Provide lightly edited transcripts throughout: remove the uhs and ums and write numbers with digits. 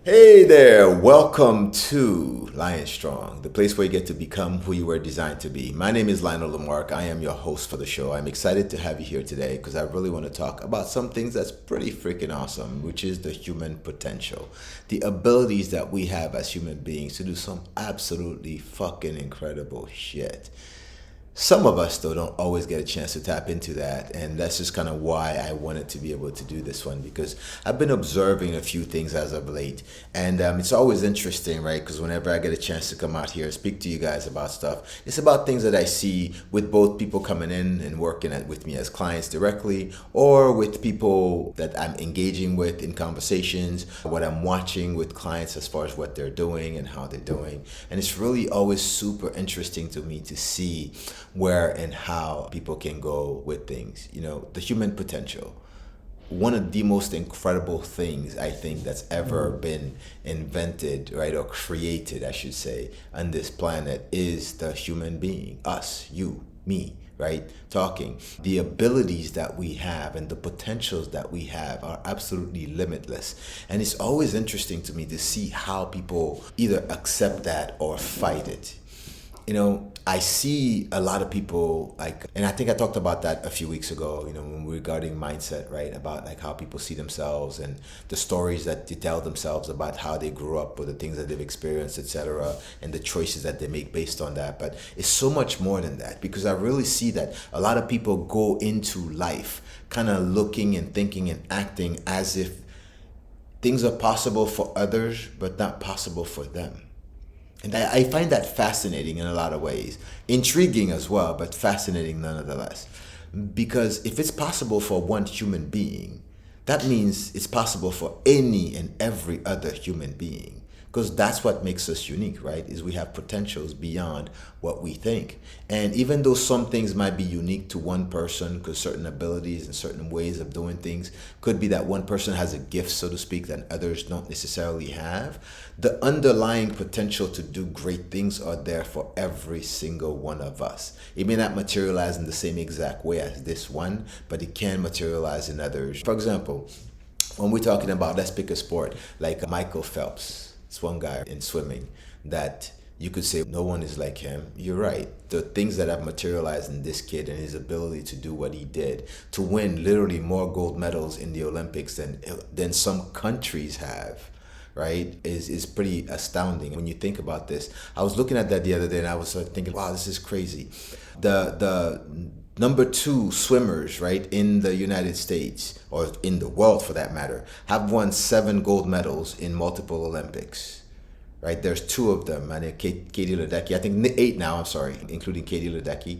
Hey there, welcome to Lion Strong, the place where you get to become who you were designed to be. My name is Lyonel. I am your host for the show. I'm excited to have you here today because I really want to talk about some things that's pretty freaking awesome, which is the human potential. The abilities that we have as human beings to do some absolutely fucking incredible shit. Some of us, though, don't always get a chance to tap into that. And that's just kind of why I wanted to be able to do this one, because I've been observing a few things as of late. And it's always interesting, right? Because whenever I get a chance to come out here and speak to you guys about stuff, it's about things that I see with both people coming in and working with me as clients directly, or with people that I'm engaging with in conversations, what I'm watching with clients as far as what they're doing and how they're doing. And it's really always super interesting to me to see where and how people can go with things. You know, the human potential. One of the most incredible things I think that's ever been invented, right, or created, I should say, on this planet is the human being. Us, you, me, right? Talking. The abilities that we have and the potentials that we have are absolutely limitless. And it's always interesting to me to see how people either accept that or fight it. You know, I see a lot of people like, and I think I talked about that a few weeks ago, you know, when regarding mindset, right? About like how people see themselves and the stories that they tell themselves about how they grew up or the things that they've experienced, etc., and the choices that they make based on that. But it's so much more than that, because I really see that a lot of people go into life kind of looking and thinking and acting as if things are possible for others, but not possible for them. And I find that fascinating in a lot of ways. Intriguing as well, but fascinating nonetheless. Because if it's possible for one human being, that means it's possible for any and every other human being. Because that's what makes us unique, right? Is we have potentials beyond what we think. And even though some things might be unique to one person, because certain abilities and certain ways of doing things could be that one person has a gift, so to speak, that others don't necessarily have, the underlying potential to do great things are there for every single one of us. It may not materialize in the same exact way as this one, but it can materialize in others. For example, when we're talking about, let's pick a sport like Michael Phelps. It's one guy in swimming that you could say no one is like him. You're right. The things that have materialized in this kid and his ability to do what he did, to win literally more gold medals in the Olympics than some countries have, right, is pretty astounding when you think about this. I was looking at that the other day and I was thinking, wow, this is crazy. The number two swimmers, right, in the United States, or in the world for that matter, have won 7 gold medals in multiple Olympics, right? There's 2 of them, and Katie Ledecky, I think 8 now, I'm sorry, including Katie Ledecky,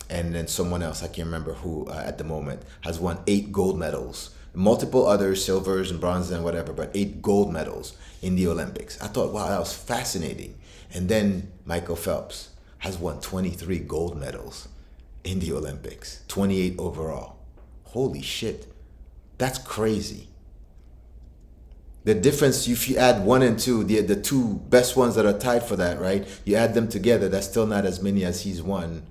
and then someone else, I can't remember who at the moment, has won 8 gold medals. Multiple others, silvers and bronzes and whatever, but 8 gold medals in the Olympics. I thought, wow, that was fascinating. And then Michael Phelps has won 23 gold medals in the Olympics, 28 overall. Holy shit, that's crazy. The difference, if you add 1 and 2, the 2 best ones that are tied for that, right? You add them together, that's still not as many as he's won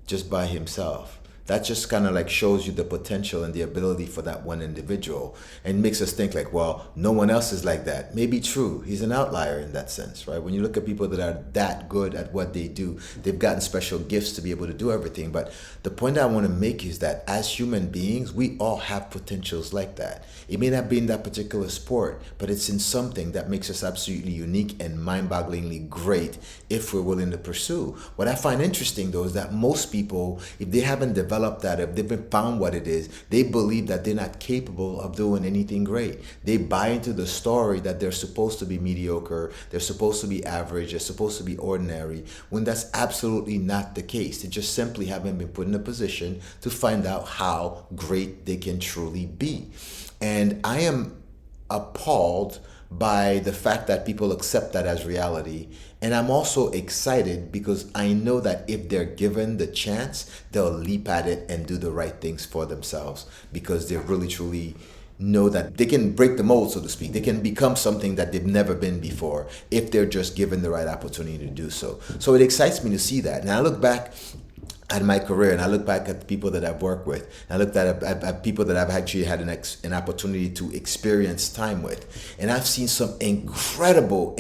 just by himself. That just kind of like shows you the potential and the ability for that one individual, and makes us think like, well, no one else is like that. Maybe true. He's an outlier in that sense, right? When you look at people that are that good at what they do, they've gotten special gifts to be able to do everything. But the point I want to make is that as human beings, we all have potentials like that. It may not be in that particular sport, but it's in something that makes us absolutely unique and mind-bogglingly great if we're willing to pursue. What I find interesting though is that most people, if they haven't developed that, if they've found what it is, they believe that they're not capable of doing anything great. They buy into the story that they're supposed to be mediocre, they're supposed to be average, they're supposed to be ordinary, when that's absolutely not the case. They just simply haven't been put in a position to find out how great they can truly be. And I am appalled by the fact that people accept that as reality. And I'm also excited because I know that if they're given the chance, they'll leap at it and do the right things for themselves, because they really truly know that they can break the mold, so to speak. They can become something that they've never been before if they're just given the right opportunity to do so. So it excites me to see that. Now I look back at my career, and I look back at the people that I've worked with, and I looked at people that I've actually had an opportunity to experience time with, and I've seen some incredible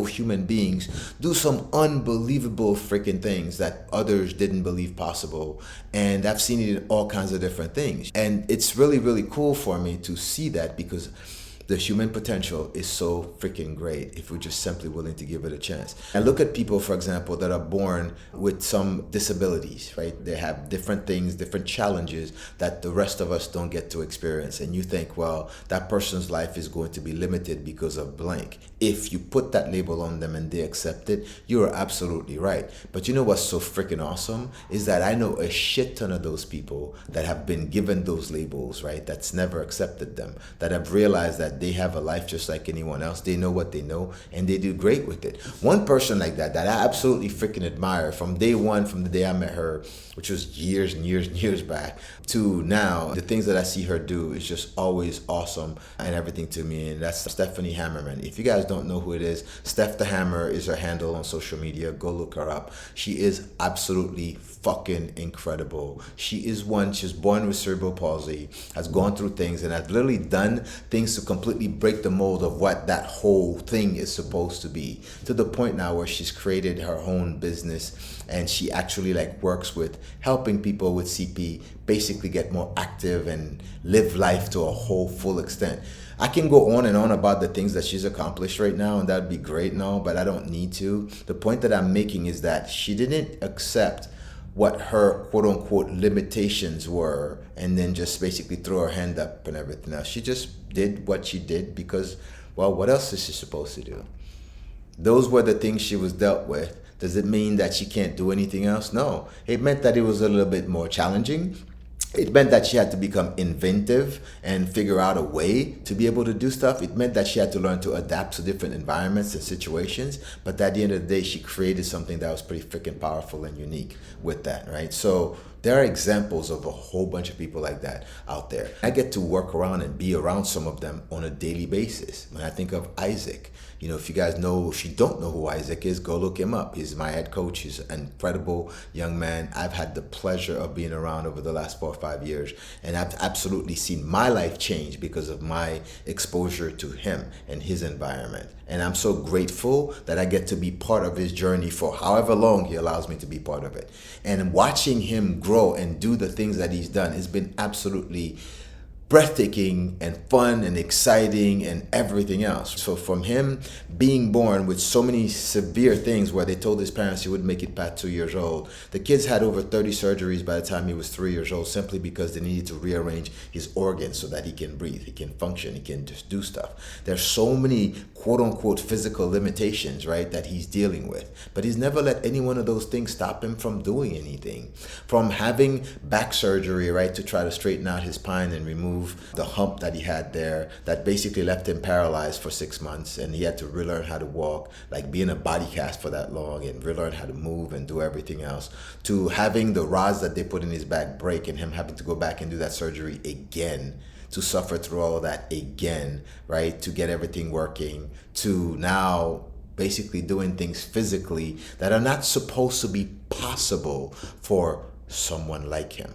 human beings do some unbelievable freaking things that others didn't believe possible, and I've seen it in all kinds of different things, and it's really cool for me to see that because the human potential is so freaking great if we're just simply willing to give it a chance. And look at people, for example, that are born with some disabilities, right? They have different things, different challenges that the rest of us don't get to experience. And you think, well, that person's life is going to be limited because of blank. If you put that label on them and they accept it, you are absolutely right. But you know what's so freaking awesome is that I know a shit ton of those people that have been given those labels, right? That's never accepted them, that have realized that they have a life just like anyone else. They know what they know and they do great with it. One person like that I absolutely freaking admire from day one, from the day I met her, which was years and years back, to now, the things that I see her do is just always awesome and everything to me. And that's Stephanie Hammerman. If you guys don't know who it is, Steph the Hammer is her handle on social media. Go look her up. She is absolutely fucking incredible. She's born with cerebral palsy, has gone through things, and has literally done things to completely break the mold of what that whole thing is supposed to be, to the point now where she's created her own business, and she actually like works with helping people with CP basically get more active and live life to a whole full extent. I can go on and on about the things that she's accomplished right now, and that'd be great and all, but I don't need to. The point that I'm making is that she didn't accept what her quote unquote limitations were and then just basically throw her hand up and everything else. She just did what she did because, well, what else is she supposed to do? Those were the things she was dealt with. Does it mean that she can't do anything else? No. It meant that it was a little bit more challenging. It meant that she had to become inventive and figure out a way to be able to do stuff. It meant that she had to learn to adapt to different environments and situations. But at the end of the day, she created something that was pretty freaking powerful and unique with that, right? So there are examples of a whole bunch of people like that out there. I get to work around and be around some of them on a daily basis. When I think of Isaac, if you guys know, if you don't know who Isaac is, go look him up. He's my head coach. He's an incredible young man. I've had the pleasure of being around over the last 4 or 5 years, and I've absolutely seen my life change because of my exposure to him and his environment. And I'm so grateful that I get to be part of his journey for however long he allows me to be part of it. And watching him grow and do the things that he's done has been absolutely breathtaking and fun and exciting and everything else. So from him being born with so many severe things where they told his parents he would make it past 2 years old, the kids had over 30 surgeries by the time he was 3 years old simply because they needed to rearrange his organs so that he can breathe, he can function, he can just do stuff. There's so many quote unquote physical limitations, right, that he's dealing with. But he's never let any one of those things stop him from doing anything. From having back surgery, right, to try to straighten out his spine and remove the hump that he had there that basically left him paralyzed for 6 months, and he had to relearn how to walk, like be in a body cast for that long and relearn how to move and do everything else, to having the rods that they put in his back break and him having to go back and do that surgery again, to suffer through all of that again, right, to get everything working, to now basically doing things physically that are not supposed to be possible for someone like him.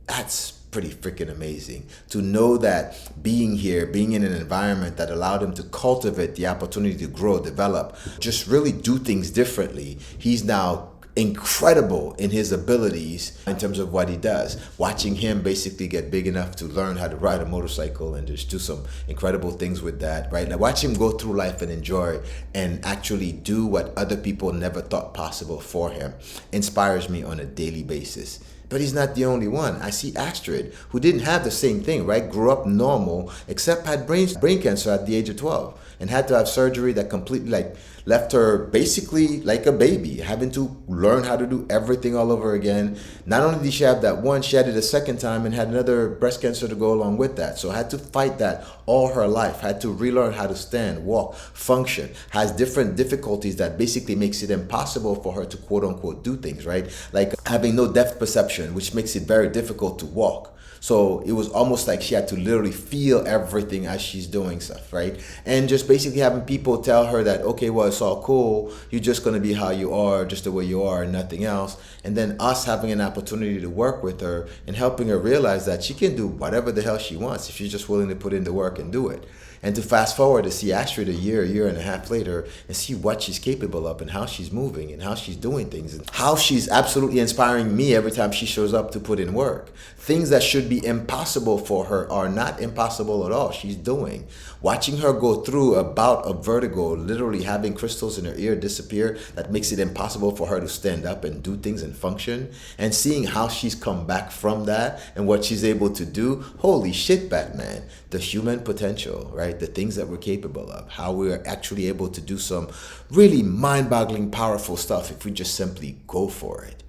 That's pretty freaking amazing to know that being here, being in an environment that allowed him to cultivate the opportunity to grow, develop, just really do things differently. He's now incredible in his abilities in terms of what he does. Watching him basically get big enough to learn how to ride a motorcycle and just do some incredible things with that, right? Now watch him go through life and enjoy and actually do what other people never thought possible for him inspires me on a daily basis. But he's not the only one. I see Astrid, who didn't have the same thing, right? Grew up normal, except had brain cancer at the age of 12 and had to have surgery that completely left her basically like a baby, having to learn how to do everything all over again. Not only did she have that one, she had it a second time and had another breast cancer to go along with that. So had to fight that all her life, had to relearn how to stand, walk, function, has different difficulties that basically makes it impossible for her to quote unquote do things, right? Like having no depth perception, which makes it very difficult to walk. So it was almost like she had to literally feel everything as she's doing stuff, right? And just basically having people tell her that, okay, well, it's all cool. You're just going to be how you are, just the way you are, and nothing else. And then us having an opportunity to work with her and helping her realize that she can do whatever the hell she wants if she's just willing to put in the work and do it. And to fast forward to see Astrid a year and a half later and see what she's capable of and how she's moving and how she's doing things and how she's absolutely inspiring me every time she shows up to put in work. Things that should be impossible for her are not impossible at all. She's doing. Watching her go through a bout of vertigo, literally having crystals in her ear disappear that makes it impossible for her to stand up and do things and function, and seeing how she's come back from that and what she's able to do. Holy shit, Batman. The human potential, right? The things that we're capable of, how we're actually able to do some really mind-boggling, powerful stuff if we just simply go for it.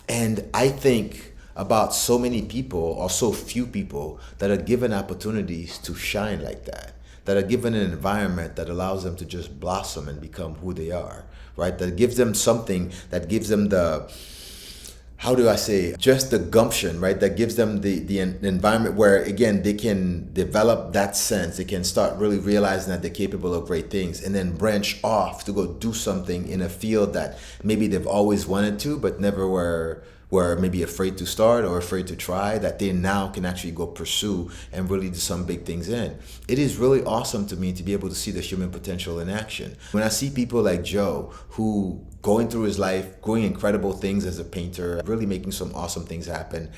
And I think about so many people, or so few people, that are given opportunities to shine like that are given an environment that allows them to just blossom and become who they are, right? That gives them something, that gives them the, how do I say, just the gumption, right? That gives them the environment where, again, they can develop that sense. They can start really realizing that they're capable of great things, and then branch off to go do something in a field that maybe they've always wanted to, but never were maybe afraid to start or afraid to try, that they now can actually go pursue and really do some big things in. It is really awesome to me to be able to see the human potential in action. When I see people like Joe, who going through his life, doing incredible things as a painter, really making some awesome things happen,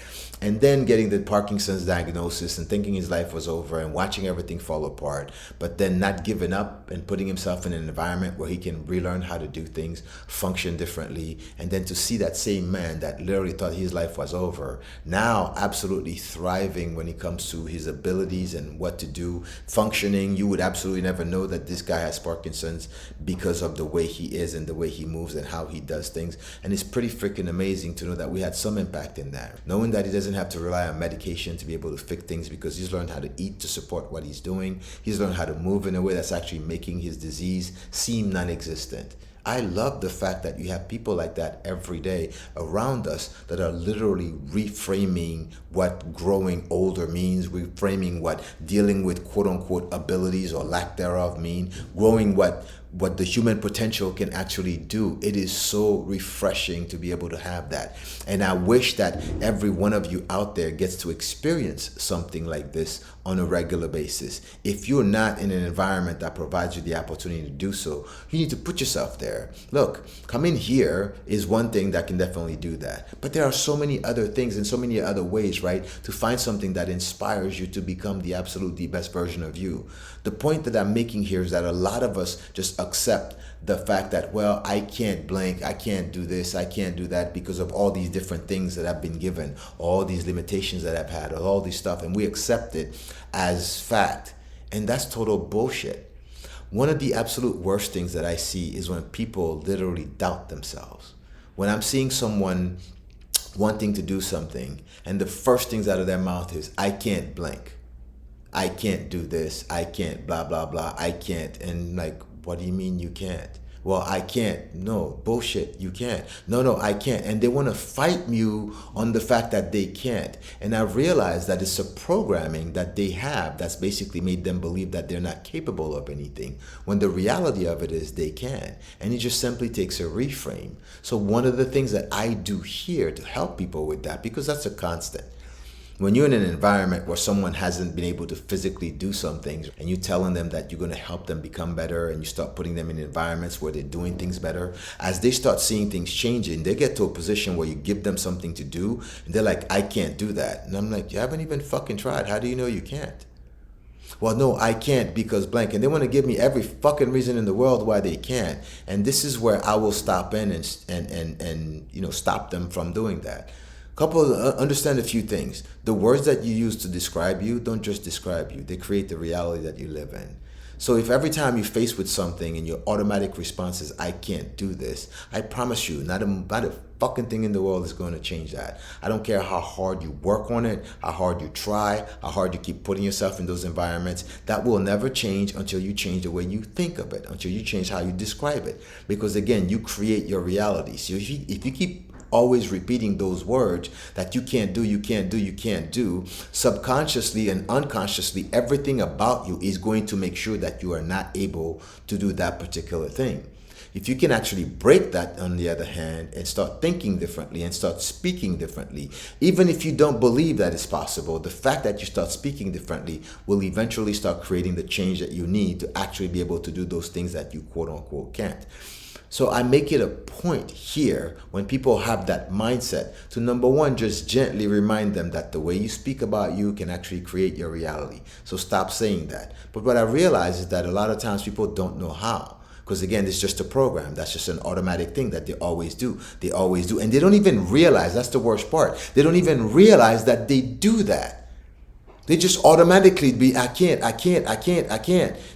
and then getting the Parkinson's diagnosis and thinking his life was over and watching everything fall apart, but then not giving up and putting himself in an environment where he can relearn how to do things, function differently, and then to see that same man that literally thought his life was over, now absolutely thriving when it comes to his abilities and what to do, functioning. You would absolutely never know that this guy has Parkinson's because of the way he is and the way he moves and how he does things. And it's pretty freaking amazing to know that we had some impact in that. Knowing that he doesn't have to rely on medication to be able to fix things, because he's learned how to eat to support what he's doing. He's learned how to move in a way that's actually making his disease seem non-existent. I love the fact that you have people like that every day around us that are literally reframing what growing older means, reframing what dealing with quote unquote abilities or lack thereof mean, growing what the human potential can actually do. It is so refreshing to be able to have that. And I wish that every one of you out there gets to experience something like this on a regular basis. If you're not in an environment that provides you the opportunity to do so, you need to put yourself there. Look, coming here is one thing that can definitely do that. But there are so many other things and so many other ways, right, to find something that inspires you to become the absolutely best version of you. The point that I'm making here is that a lot of us just accept the fact that, well, I can't blank, I can't do this, I can't do that because of all these different things that I've been given, all these limitations that I've had, all this stuff, and we accept it as fact. And that's total bullshit. One of the absolute worst things that I see is when people literally doubt themselves. When I'm seeing someone wanting to do something and the first things out of their mouth is, I can't blank, I can't do this, I can't blah, blah, blah, I can't. And like, what do you mean you can't? Well, I can't. No, bullshit, you can't. No, I can't. And they want to fight you on the fact that they can't. And I realize that it's a programming that they have that's basically made them believe that they're not capable of anything, when the reality of it is they can. And it just simply takes a reframe. So one of the things that I do here to help people with that, because that's a constant, when you're in an environment where someone hasn't been able to physically do some things and you're telling them that you're going to help them become better, and you start putting them in environments where they're doing things better, as they start seeing things changing, they get to a position where you give them something to do and they're like, I can't do that. And I'm like, you haven't even fucking tried. How do you know you can't? Well, no, I can't because blank. And they want to give me every fucking reason in the world why they can't. And this is where I will stop in and stop them from doing that. Understand a few things. The words that you use to describe you don't just describe you. They create the reality that you live in. So if every time you're faced with something and your automatic response is, I can't do this, I promise you, not a fucking thing in the world is going to change that. I don't care how hard you work on it, how hard you try, how hard you keep putting yourself in those environments. That will never change until you change the way you think of it, until you change how you describe it. Because again, you create your reality. So if you keep always repeating those words that you can't do, you can't do, you can't do, subconsciously and unconsciously, everything about you is going to make sure that you are not able to do that particular thing. If you can actually break that, on the other hand, and start thinking differently and start speaking differently, even if you don't believe that it's possible, the fact that you start speaking differently will eventually start creating the change that you need to actually be able to do those things that you quote unquote can't. So I make it a point here when people have that mindset to, number one, just gently remind them that the way you speak about you can actually create your reality. So stop saying that. But what I realize is that a lot of times people don't know how. Because again, it's just a program. That's just an automatic thing that they always do. They always do. And they don't even realize, that's the worst part. They don't even realize that they do that. They just automatically be, I can't.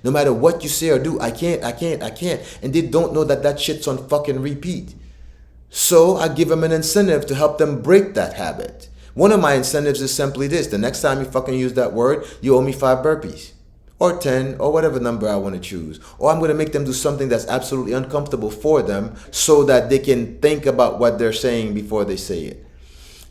No matter what you say or do, I can't. And they don't know that that shit's on fucking repeat. So I give them an incentive to help them break that habit. One of my incentives is simply this. The next time you fucking use that word, you owe me 5 burpees. Or 10, or whatever number I want to choose. Or I'm going to make them do something that's absolutely uncomfortable for them so that they can think about what they're saying before they say it.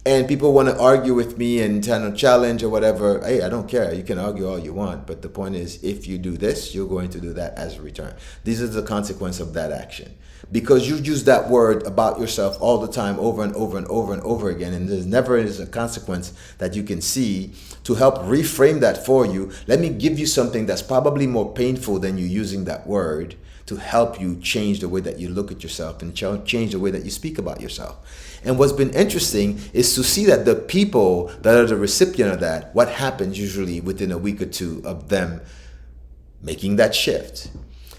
And people want to argue with me and kind of challenge or whatever. Hey, I don't care. You can argue all you want. But the point is, if you do this, you're going to do that as a return. These are the consequence of that action. Because you use that word about yourself all the time, over and over and over and over again, and there's never is a consequence that you can see to help reframe that for you. Let me give you something that's probably more painful than you using that word to help you change the way that you look at yourself and change the way that you speak about yourself. And what's been interesting is to see that the people that are the recipient of that, what happens usually within a week or two of them making that shift.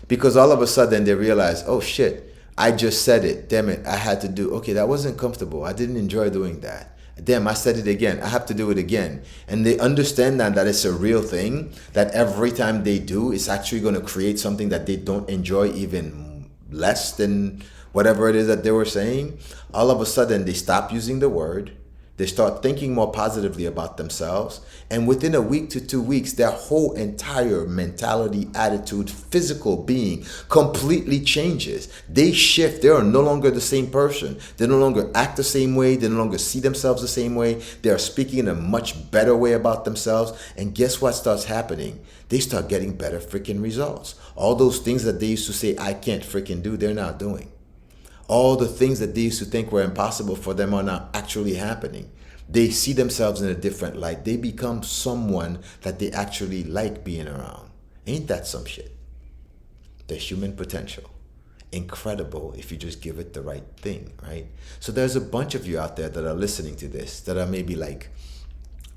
Because all of a sudden they realize, oh shit, I just said it. Damn it, I had to do. Okay, that wasn't comfortable. I didn't enjoy doing that. Damn, I said it again. I have to do it again. And they understand that it's a real thing, that every time they do, it's actually going to create something that they don't enjoy even less than whatever it is that they were saying. All of a sudden, they stop using the word. They start thinking more positively about themselves. And within a week to 2 weeks, their whole entire mentality, attitude, physical being completely changes. They shift. They are no longer the same person. They no longer act the same way. They no longer see themselves the same way. They are speaking in a much better way about themselves. And guess what starts happening? They start getting better freaking results. All those things that they used to say, I can't freaking do, they're now doing. All the things that they used to think were impossible for them are now actually happening. They see themselves in a different light. They become someone that they actually like being around. Ain't that some shit? The human potential. Incredible if you just give it the right thing, right? So there's a bunch of you out there that are listening to this that are maybe like,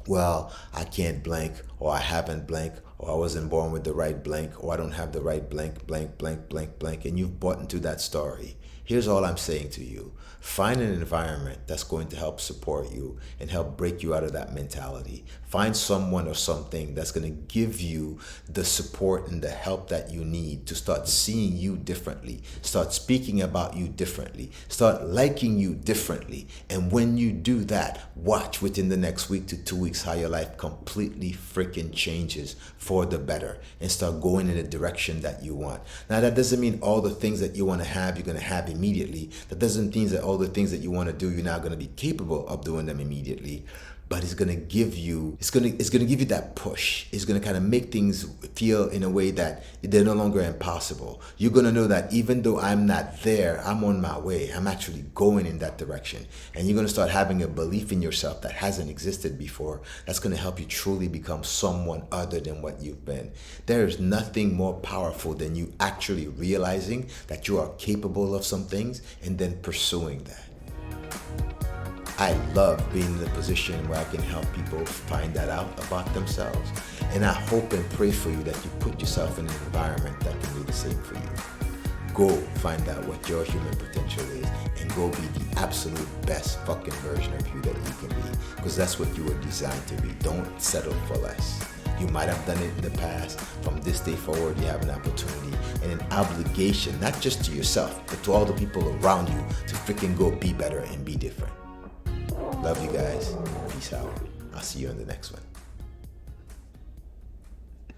well, I can't blank, or I haven't blank, or I wasn't born with the right blank, or I don't have the right blank, and you've bought into that story. Here's all I'm saying to you. Find an environment that's going to help support you and help break you out of that mentality. Find someone or something that's going to give you the support and the help that you need to start seeing you differently, start speaking about you differently, start liking you differently. And when you do that, watch within the next week to 2 weeks how your life completely freaking changes for the better and start going in the direction that you want. Now, that doesn't mean all the things that you want to have, you're going to have immediately. That doesn't mean that all the things that you want to do, you're not going to be capable of doing them immediately. But it's going to give you, it's going to give you that push. It's going to kind of make things feel in a way that they're no longer impossible. You're going to know that even though I'm not there, I'm on my way. I'm actually going in that direction. And you're going to start having a belief in yourself that hasn't existed before. That's going to help you truly become someone other than what you've been. There is nothing more powerful than you actually realizing that you are capable of some things and then pursuing that. I love being in a position where I can help people find that out about themselves. And I hope and pray for you that you put yourself in an environment that can do the same for you. Go find out what your human potential is and go be the absolute best fucking version of you that you can be. Because that's what you were designed to be. Don't settle for less. You might have done it in the past. From this day forward, you have an opportunity and an obligation, not just to yourself, but to all the people around you to freaking go be better and be different. Love you guys. Peace out. I'll see you in the next one.